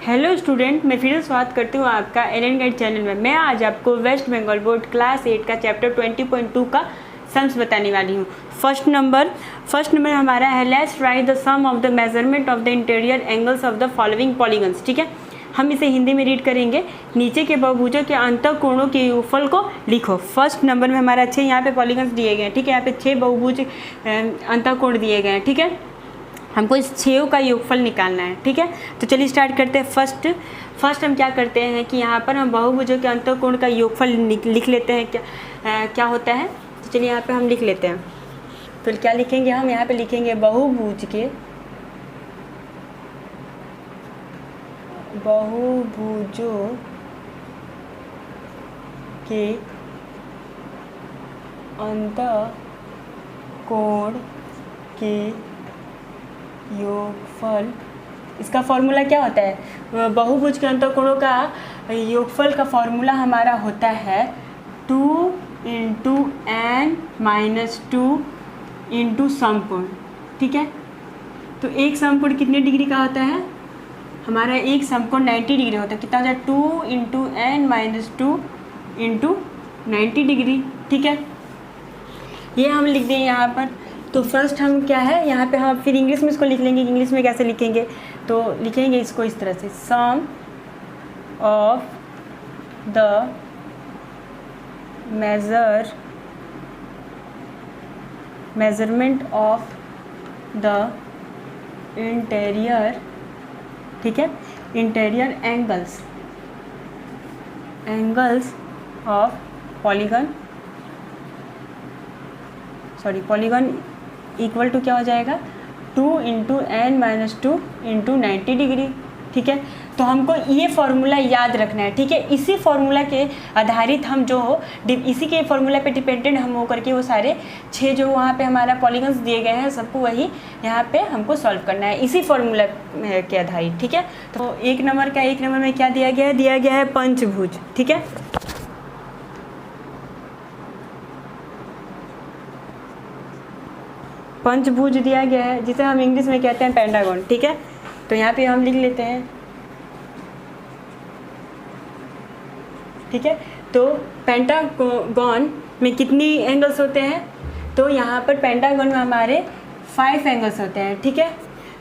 Hello student, मैं फिर से स्वागत करती हूँ आपका एलन गाइड चैनल में। मैं आज आपको वेस्ट बंगाल बोर्ड क्लास 8 का चैप्टर 20.2 का सम्स बताने वाली हूँ। फर्स्ट नंबर हमारा है let's write the sum of the measurement of the interior angles of the following polygons. ठीक है, हम इसे हिंदी में रीड करेंगे। नीचे के बहुभुजों के अंतःकोणों के योगफल को लिखो। फर्स्ट नंबर में हमारा 6 यहाँ पे पॉलीगन्स दिए गए हैं। ठीक है, यहाँ पे 6 बहुभुज अंतःकोण दिए गए हैं। ठीक है, हमको इस 6 का योगफल निकालना है। ठीक है, तो चलिए स्टार्ट करते हैं। फर्स्ट हम क्या करते हैं कि यहाँ पर हम बहुभुजों के अंतःकोण का योगफल लिख लेते हैं। क्या होता है, तो चलिए यहाँ पे हम लिख लेते हैं। तो क्या लिखेंगे हम, यहाँ पे लिखेंगे बहुभुजों के अंतःकोण के योगफल। इसका फॉर्मूला क्या होता है, बहुभुज के अंतःकोणों का योगफल का फॉर्मूला हमारा होता है 2 × n-2 × समकोण। ठीक है, तो एक समकोण कितने डिग्री का होता है, हमारा एक समकोण 90 डिग्री होता है। कितना होता है, 2 × n-2 × 90 डिग्री। ठीक है, ये हम लिख दें यहाँ पर। तो फर्स्ट हम क्या है, यहाँ पे हम फिर इंग्लिश में इसको लिख लेंगे। इंग्लिश में कैसे लिखेंगे, तो लिखेंगे इसको इस तरह से, sum of the measurement of the interior. ठीक है, interior angles of polygon equal to क्या हो जाएगा, 2 × n-2 × 90 डिग्री। ठीक है, तो हमको ये फॉर्मूला याद रखना है। ठीक है, इसी फॉर्मूला के आधारित हम जो हो इसी के फॉर्मूला पे डिपेंडेंट हम हो करके वो सारे 6 जो वहाँ पे हमारा पॉलीगन्स दिए गए हैं सबको वही यहाँ पे हमको सॉल्व करना है इसी फॉर्मूला के आधारित। ठीक है, तो एक नंबर में क्या दिया गया है पंचभुज। ठीक है, पंचभुज दिया गया है जिसे हम इंग्लिश में कहते हैं पेंटागन। ठीक है, तो यहाँ पे हम लिख लेते हैं। ठीक है, तो पेंटागन में कितनी एंगल्स होते हैं, तो यहाँ पर पेंटागन में हमारे 5 एंगल्स होते हैं। ठीक है,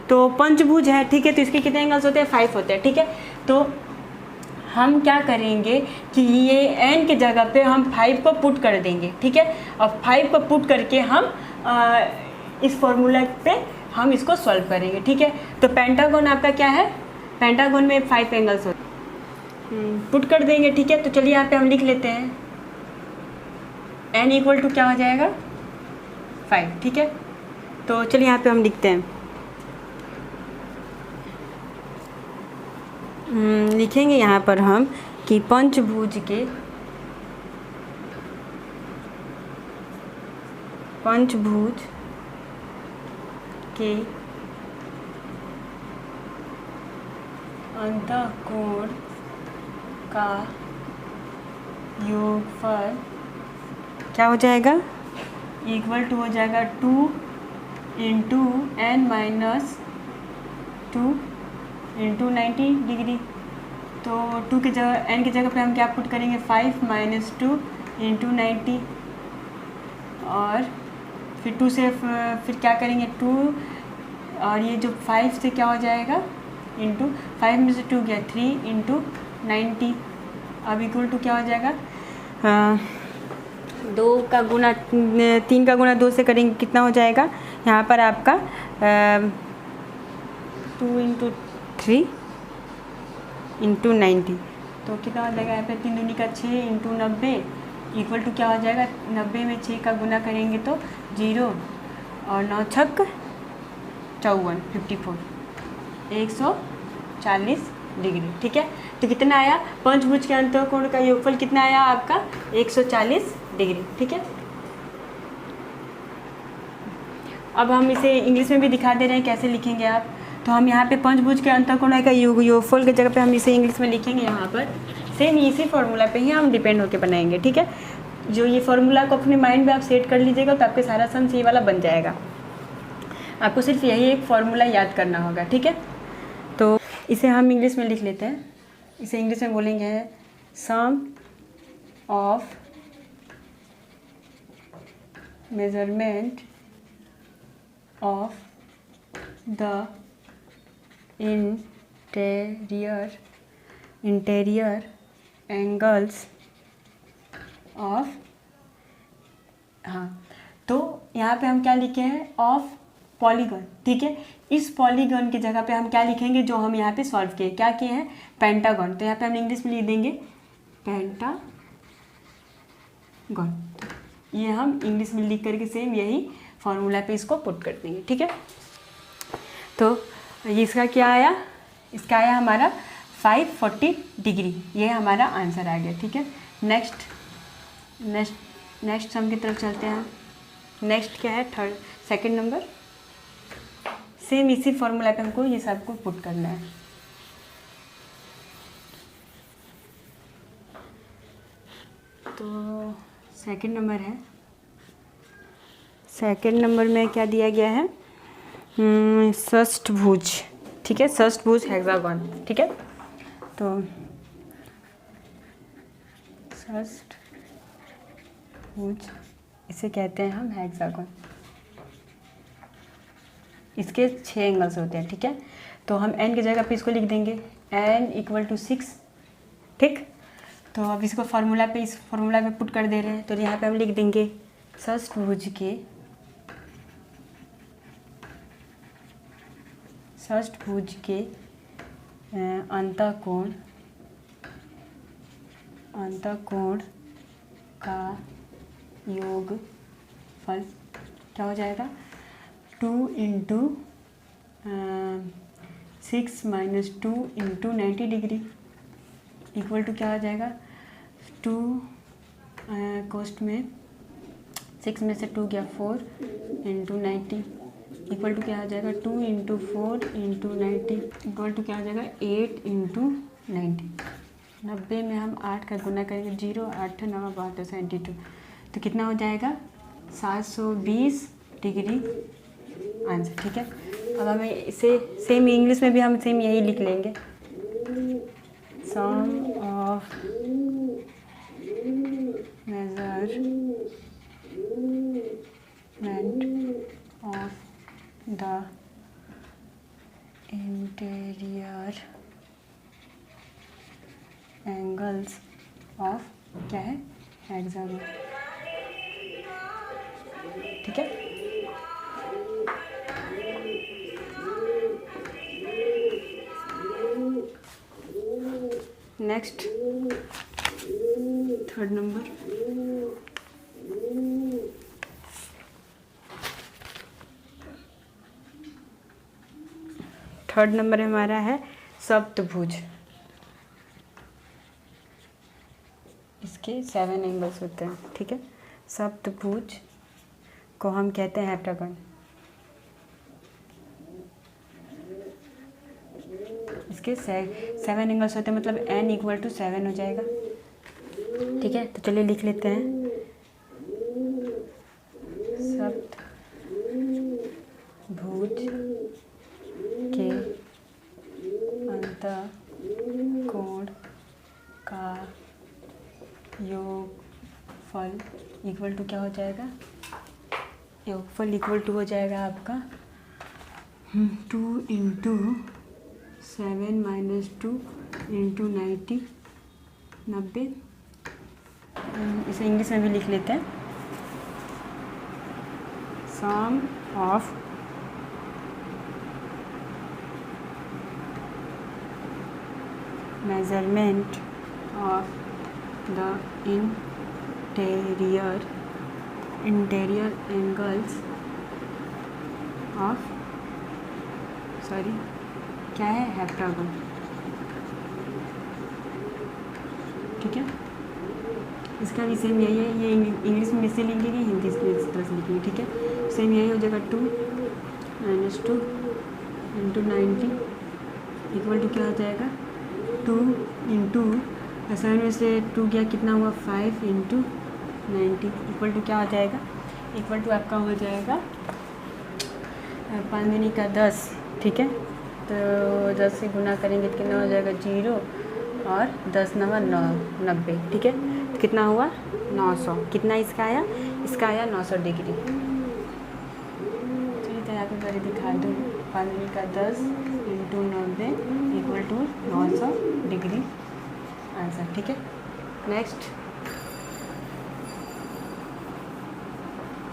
तो पंचभुज है। ठीक है, तो इसके कितने एंगल्स होते हैं, 5 होते हैं। ठीक है, तो हम क्या करेंगे कि ये n की जगह पे हम 5 को पुट कर देंगे। ठीक है, और 5 को पुट करके हम इस फॉर्मूला पे हम इसको सॉल्व करेंगे। ठीक है, तो पेंटागन आपका क्या है, पेंटागन में 5 एंगल्स होते हैं, पुट कर देंगे। ठीक है, तो चलिए यहाँ पे हम लिख लेते हैं n इक्वल टू क्या हो जाएगा, 5। ठीक है, तो चलिए यहाँ पे हम लिखते हैं, लिखेंगे यहाँ पर हम कि पंचभुज के अंतःकोण का योगफल क्या हो जाएगा, इक्वल टू हो जाएगा 2 × n-2 × 90 डिग्री। तो 2 की जगह n की जगह पे हम क्या पुट करेंगे, 5 - 2 × 90, और फिर 2 से फिर क्या करेंगे 2, और ये जो 5 से क्या हो जाएगा इंटू 5 में से 2 गया 3 × 90। अब इक्वल टू क्या हो जाएगा, 3 का गुना 2 से करेंगे कितना हो जाएगा, यहाँ पर आपका 2 × 3 × 90, तो कितना हो जाएगा, यहाँ पे 3 दूनी का 6 × 90 इक्वल टू क्या हो जाएगा, 90 में 6 का गुना करेंगे तो 0, और 9 × 6 = 54, 140 डिग्री। ठीक है, तो कितना आया, पंचभुज के अंतःकोण का योगफल कितना आया आपका, 140 डिग्री। ठीक है, अब हम इसे इंग्लिश में भी दिखा दे रहे हैं कैसे लिखेंगे आप। तो हम यहाँ पे पंचभुज के अंतःकोण का योगफल की जगह पे हम इसे इंग्लिश में लिखेंगे यहाँ पर, सेम इसी फॉर्मूला पे ही हम डिपेंड होकर बनाएंगे। ठीक है, जो ये फॉर्मूला को अपने माइंड में आप सेट कर लीजिएगा तो आपके सारा सम्स ये वाला बन जाएगा। आपको सिर्फ यही एक फॉर्मूला याद करना होगा। ठीक है, तो इसे हम इंग्लिश में लिख लेते हैं। इसे इंग्लिश में बोलेंगे sum of measurement of the interior angles of, हाँ तो यहाँ पे हम क्या लिखे हैं, ऑफ पॉलीगन। ठीक है, इस पॉलीगन की जगह पे हम क्या लिखेंगे जो हम यहाँ पे सॉल्व किए, क्या किए हैं, पेंटागन। तो यहाँ पे हम इंग्लिश में लिख देंगे पेंटागन। ये हम इंग्लिश में लिख करके सेम यही फॉर्मूला पे इसको पुट कर देंगे। ठीक है, तो इसका क्या आया, इसका आया हमारा 540 डिग्री, ये हमारा आंसर आ गया। ठीक है, नेक्स्ट सम की तरफ चलते हैं। नेक्स्ट क्या है, सेकंड नंबर। सेम इसी फॉर्मूला पे हमको ये सब को पुट करना है। तो सेकंड नंबर है, सेकंड नंबर में क्या दिया गया है, षष्ठभुज। ठीक है, षष्ठभुज हेक्सागन। ठीक है, तो षष्ठभुज इसे कहते हैं हम हेक्सागन। इसके 6 एंगल्स होते हैं। ठीक है, तो हम n की जगह पे इसको लिख देंगे n = 6। ठीक, तो अब इसको फार्मूला पे, इस फार्मूला पे पुट कर दे रहे हैं। तो यहाँ पे हम लिख देंगे षष्ठभुज के अंतःकोण का योगफल क्या हो जाएगा, 2 × 6 - 2 × 90 डिग्री इक्वल टू क्या हो जाएगा, 2 कॉस्ट में 6 में से 2 गया 4 × 90 इक्वल टू क्या हो जाएगा, 2 × 4 × 90 इक्वल टू क्या हो जाएगा, 8 × 90। 90 में हम 8 का गुना करेंगे, 0 8 9 12 72, तो कितना हो जाएगा, 720 डिग्री आंसर। ठीक है, अब हमें इसे सेम इंग्लिश में भी हम सेम यही लिख लेंगे, sum of measurement of the interior angles of क्या है, हेक्सागन। ठीक है, next third number. Third number हमारा है सप्तभुज। इसके 7 एंगल्स होते हैं। ठीक है, सप्तभुज को हम कहते हैं हेप्टागन। इसके 7 एंगल्स होते हैं, मतलब n = 7 हो जाएगा। ठीक है, तो चलिए लिख लेते हैं, सप्तभुज के अंतःकोण का योगफल इक्वल टू क्या हो जाएगा, योगफल इक्वल टू हो जाएगा आपका 2 × 7 - 2 × 90 90। इसे इंग्लिश में भी लिख लेते हैं, sum of measurement of the interior angles of, क्या है, हेप्टागन। ठीक है, इसका भी सेम यही है, ये इंग्लिश में इसे लिखेंगे, हिंदी में इस तरह से लिखेंगे। ठीक है, सेम यही हो जाएगा, 2 - 2 × 90 इक्वल टू क्या हो जाएगा, 2 × 7 में से 2 गया, कितना हुआ, 5 × 90 इक्वल टू क्या हो जाएगा, इक्वल टू आपका हो जाएगा 5 × 10। ठीक है, तो 10 से गुना करेंगे तो कितना हो जाएगा 0 और 10 नवा 90, ठीक है। तो कितना हुआ 900। कितना इसका आया 900 डिग्री। चलिए तो यहाँ पे पहले दिखा दूँ 5 का 10 into 90 equal to 900 degree answer, ठीक है। Next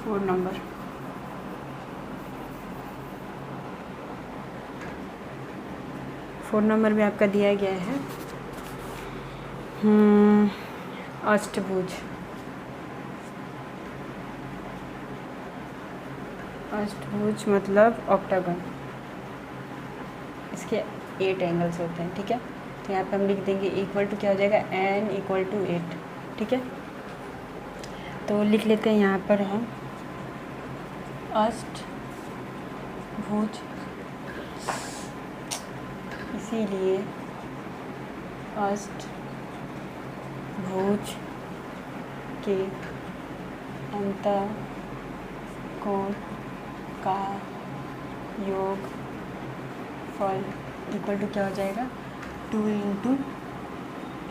4 number. में आपका दिया गया है अष्टभुज। अष्टभुज मतलब ऑक्टागन, इसके 8 एंगल्स होते हैं, ठीक है। तो यहाँ पे हम लिख देंगे इक्वल टू क्या हो जाएगा n इक्वल टू 8, ठीक है। तो लिख लेते हैं यहाँ पर हम अष्टभुज, इसीलिए अष्टभुज के अंतःकोण का योगफल इक्वल टू क्या हो जाएगा 2 इंटू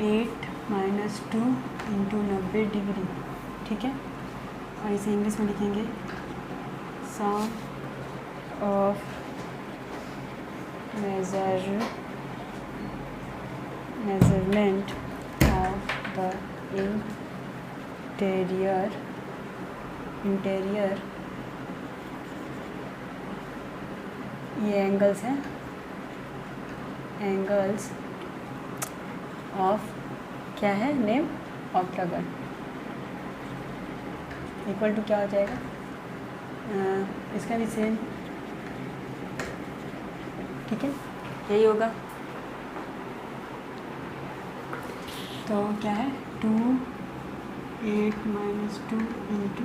8 माइनस 2 इंटू 90 डिग्री, ठीक है। और इसे इंग्लिश में लिखेंगे sum of measurement of the interior ये एंगल्स हैं, एंगल्स ऑफ क्या है नेम ऑक्टागन इक्वल टू क्या हो जाएगा इसका भी सेम, ठीक है, यही होगा। तो क्या है 2 8 माइनस 2 इंटू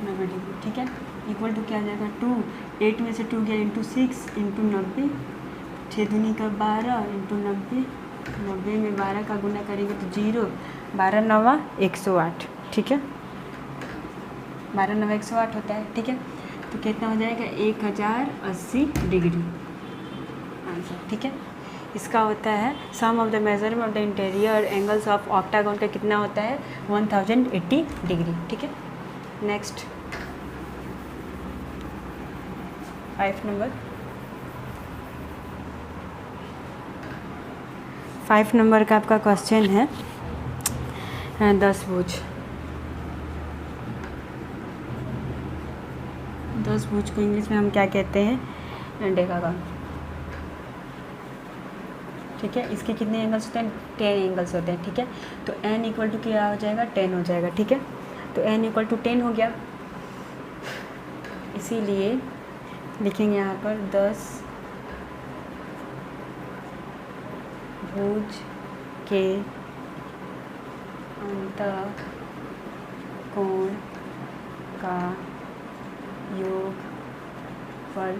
90 डिग्री, ठीक है। इक्वल टू क्या आ जाएगा 2 8 में से 2 गया इंटू 6 इंटू 90, 6 दूनी का 12 इंटू 90, 90 में 12 का गुना करेंगे तो 0, 12 नवा 108, ठीक है। 12 नवा 108 होता है, ठीक है। तो कितना हो जाएगा 1080 डिग्री आंसर, ठीक है। इसका होता है sum of the measurement of the interior angles of octagon का कितना होता है 1080 डिग्री, ठीक है। Next 5 number. 5 नंबर का आपका क्वेश्चन है 10 भुज। 10 भुज को इंग्लिश में हम क्या कहते हैं डेकागन, ठीक है। इसके कितने एंगल्स होते हैं 10 एंगल्स होते हैं, ठीक है। तो n इक्वल टू क्या हो जाएगा 10 हो जाएगा, ठीक है। तो n इक्वल टू 10 हो गया, इसीलिए लिखेंगे यहाँ पर 10 भुज के अंतःकोण का योगफल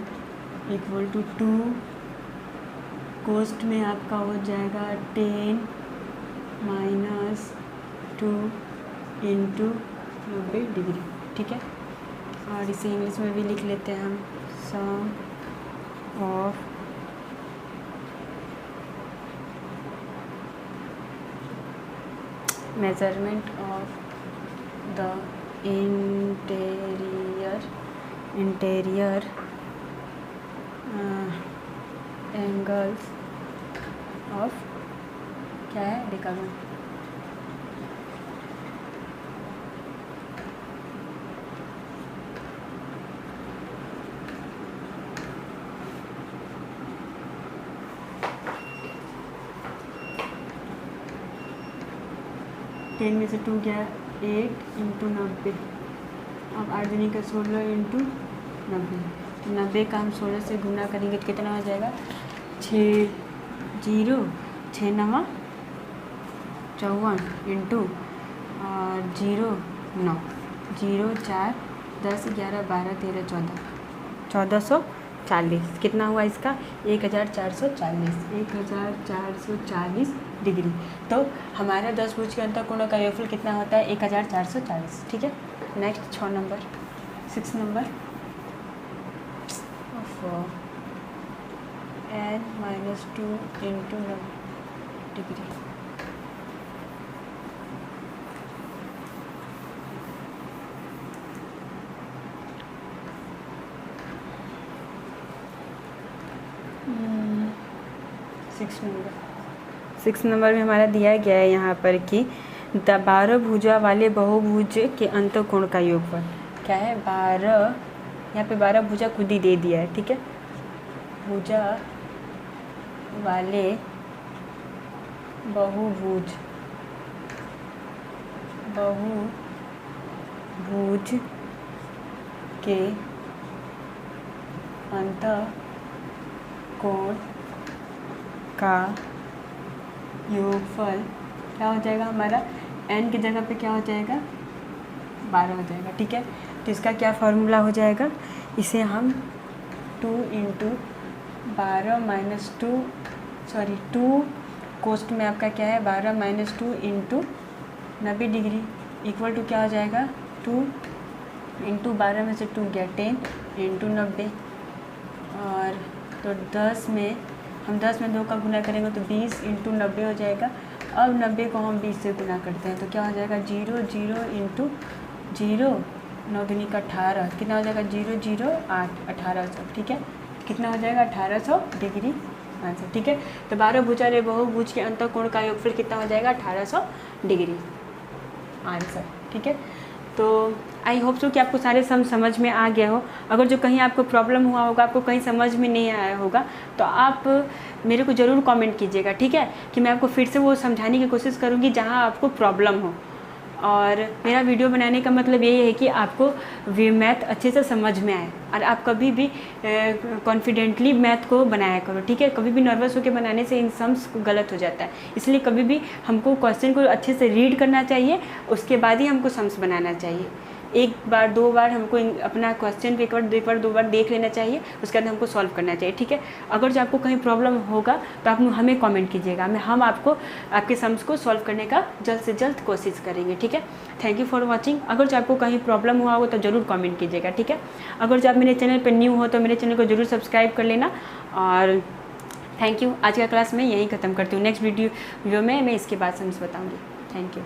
इक्वल टू 2 कोस्ट में आपका हो जाएगा 10 माइनस 2 इंटू 90 डिग्री, ठीक है। और इसे इंग्लिश में भी लिख लेते हैं हम sum of measurement of the interior angles of क्या है डेकागन, टेन में से 2 गया 8 इंटू 90, अब 8 दूनी का 16 इंटू 90, तो 90 का हम 16 से गुना करेंगे तो कितना हो जाएगा 6 0 6 नवा 54 इंटू और 0 9 0 4 10 11 12 13 14 1440 कितना हुआ इसका 1440 डिग्री। तो हमारा 10 भुज के अंतःकोण का योगफल कितना होता है 1440, ठीक है। Next 6 number 6 number n minus 2 into 90 degree. Six number में हमारा दिया गया है यहाँ पर कि 12 भुजा वाले बहुभुज के अंतःकोण का योगफल क्या है। 12, यहाँ पे 12 भुजा खुद ही दे दिया है, ठीक है। भुजा वाले बहुभुज के अंतःकोण का योगफल क्या हो जाएगा हमारा, n की जगह पे क्या हो जाएगा 12 हो जाएगा, ठीक है। तो इसका क्या फार्मूला हो जाएगा, इसे हम 2 इंटू 12 माइनस 2 कोस्ट में आपका क्या है 12 minus 2 into 90 degree equal to क्या हो जाएगा 2 इंटू 12 में से 2 गया 10 इंटू 90। और तो 10 में हम 10 में 2 का गुना करेंगे तो 20 इंटू 90 हो जाएगा। अब 90 को हम 20 से गुना करते हैं तो क्या हो जाएगा 0 0 इंटू 0 9 दूनी का 18 कितना हो जाएगा 0 0 8 1800, ठीक है। कितना हो जाएगा 1800 डिग्री आंसर, ठीक है। तो 12 भुजा वाले बहुभुज के अंतःकोण का योगफल कितना हो जाएगा 1800 डिग्री आंसर, ठीक है। तो आई होप सो कि आपको सारे सम समझ में आ गया हो। अगर जो कहीं आपको प्रॉब्लम हुआ होगा, आपको कहीं समझ में नहीं आया होगा, तो आप मेरे को ज़रूर कमेंट कीजिएगा, ठीक है, कि मैं आपको फिर से वो समझाने की कोशिश करूँगी जहाँ आपको प्रॉब्लम हो। और मेरा वीडियो बनाने का मतलब यही है कि आपको मैथ अच्छे से समझ में आए और आप कभी भी कॉन्फिडेंटली मैथ को बनाया करो, ठीक है। कभी भी नर्वस होकर बनाने से इन सम्स गलत हो जाता है, इसलिए कभी भी हमको क्वेश्चन को अच्छे से रीड करना चाहिए, उसके बाद ही हमको सम्स बनाना चाहिए। एक बार 2 बार हमको अपना क्वेश्चन को एक बार 2 बार देख लेना चाहिए, उसके बाद हमको सॉल्व करना चाहिए, ठीक है। अगर जो आपको कहीं प्रॉब्लम होगा तो आप हमें कमेंट कीजिएगा, हम आपको आपके सम्स को सॉल्व करने का जल्द से जल्द कोशिश करेंगे, ठीक है। Thank you for watching. अगर जो आपको कहीं प्रॉब्लम हुआ हो तो ज़रूर कमेंट कीजिएगा, ठीक है। अगर जो आप मेरे चैनल पर न्यू हो तो मेरे चैनल को ज़रूर सब्सक्राइब कर लेना। और थैंक यू। आज का क्लास मैं यहीं ख़त्म करती हूँ। नेक्स्ट वीडियो में मैं इसके बाद सम्स बताऊँगी। Thank you.